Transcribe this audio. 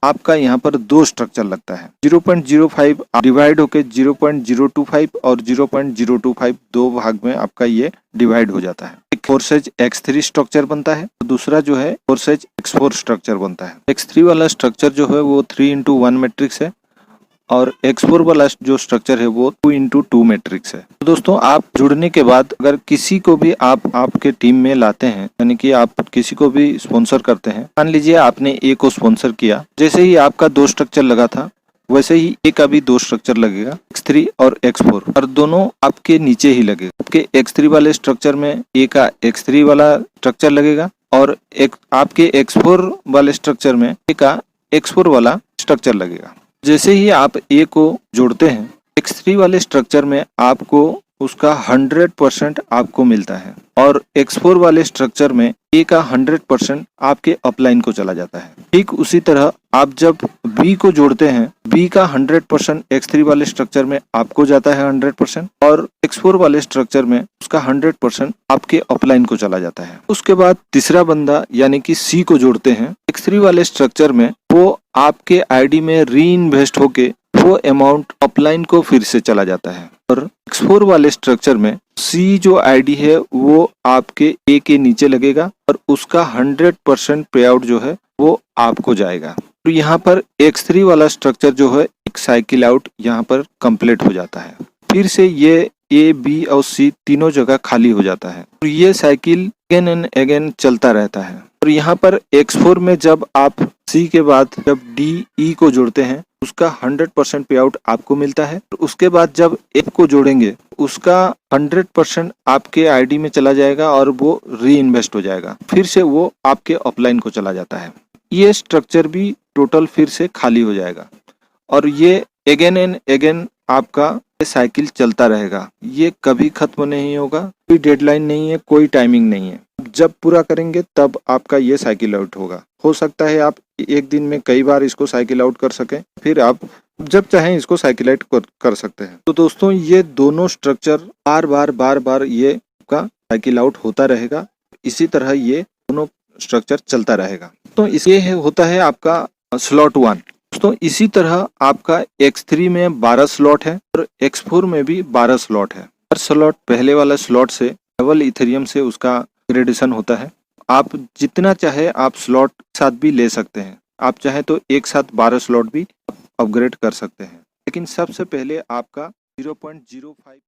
आपका यहाँ पर दो स्ट्रक्चर लगता है। 0.05 डिवाइड होके 0.025 और 0.025 दो भाग में आपका ये डिवाइड हो जाता है। एक फोर्सेज X3 स्ट्रक्चर बनता है, दूसरा जो है फोर्सेज X4 स्ट्रक्चर बनता है। X3 वाला स्ट्रक्चर जो है वो 3:1 मैट्रिक्स है और X4 वाला जो स्ट्रक्चर है वो 2:2 मैट्रिक्स है। तो दोस्तों, आप जुड़ने के बाद अगर किसी को भी आप आपके टीम में लाते हैं, यानी कि आप किसी को भी स्पॉन्सर करते हैं, मान लीजिए आपने ए को स्पॉन्सर किया, जैसे ही आपका दो स्ट्रक्चर लगा था वैसे ही ए का भी दो स्ट्रक्चर लगेगा, X3 और X4, और दोनों आपके नीचे ही लगेगा। आपके X3 वाले स्ट्रक्चर में ए का X3 वाला स्ट्रक्चर लगेगा और आपके X4 वाले स्ट्रक्चर में ए का X4 वाला स्ट्रक्चर लगेगा। जैसे ही आप ए को जोड़ते हैं, X3 वाले स्ट्रक्चर में आपको उसका 100% आपको मिलता है और X4 वाले स्ट्रक्चर में ए का 100% आपके अपलाइन को चला जाता है। ठीक उसी तरह आप जब बी को जोड़ते हैं, बी का 100% X3 वाले स्ट्रक्चर में आपको जाता है 100% और X4 वाले स्ट्रक्चर में उसका 100% आपके अपलाइन को चला जाता है। उसके बाद तीसरा बंदा यानी कि सी को जोड़ते हैं, X3 वाले स्ट्रक्चर में वो आपके आईडी में री इन्वेस्ट होके वो अमाउंट अपलाइन को फिर से चला जाता है और X4 वाले स्ट्रक्चर में सी जो आईडी है वो आपके ए के नीचे लगेगा और उसका 100% पे आउट जो है वो आपको जाएगा। तो यहाँ पर X3 वाला स्ट्रक्चर जो है एक साइकिल आउट यहाँ पर कंप्लीट हो जाता है। फिर से ये ए, बी और सी तीनों जगह खाली हो जाता है और ये साइकिल अगेन एंड अगेन चलता रहता है। और यहाँ पर X4 में जब आप सी के बाद जब डी, ई को जोड़ते हैं उसका 100% पे आउट आपको मिलता है। उसके बाद जब एफ को जोड़ेंगे उसका 100% आपके आईडी में चला जाएगा और वो री इन्वेस्ट हो जाएगा, फिर से वो आपके अपलाइन को चला जाता है। ये स्ट्रक्चर भी टोटल फिर से खाली हो जाएगा और ये अगेन एंड अगेन आपका साइकिल चलता रहेगा। ये कभी खत्म नहीं होगा, कोई डेडलाइन नहीं है, कोई टाइमिंग नहीं है। जब पूरा करेंगे तब आपका ये साइकिल आउट होगा। हो सकता है आप एक दिन में कई बार इसको साइकिल आउट कर सकें, फिर आप जब चाहें इसको साइकिल आउट कर सकते हैं। तो दोस्तों, ये दोनों स्ट्रक्चर बार बार ये आपका साइकिल आउट होता रहेगा। इसी तरह ये दोनों स्ट्रक्चर चलता रहेगा। तो ये होता है आपका स्लॉट 1। तो इसी तरह आपका X3 में 12 स्लॉट है और X4 में भी 12 स्लॉट है। हर स्लॉट पहले वाला स्लॉट से डबल इथेरियम से उसका ग्रेडेशन होता है। आप जितना चाहे आप स्लॉट साथ भी ले सकते हैं। आप चाहे तो एक साथ 12 स्लॉट भी अपग्रेड कर सकते हैं, लेकिन सबसे पहले आपका 0.05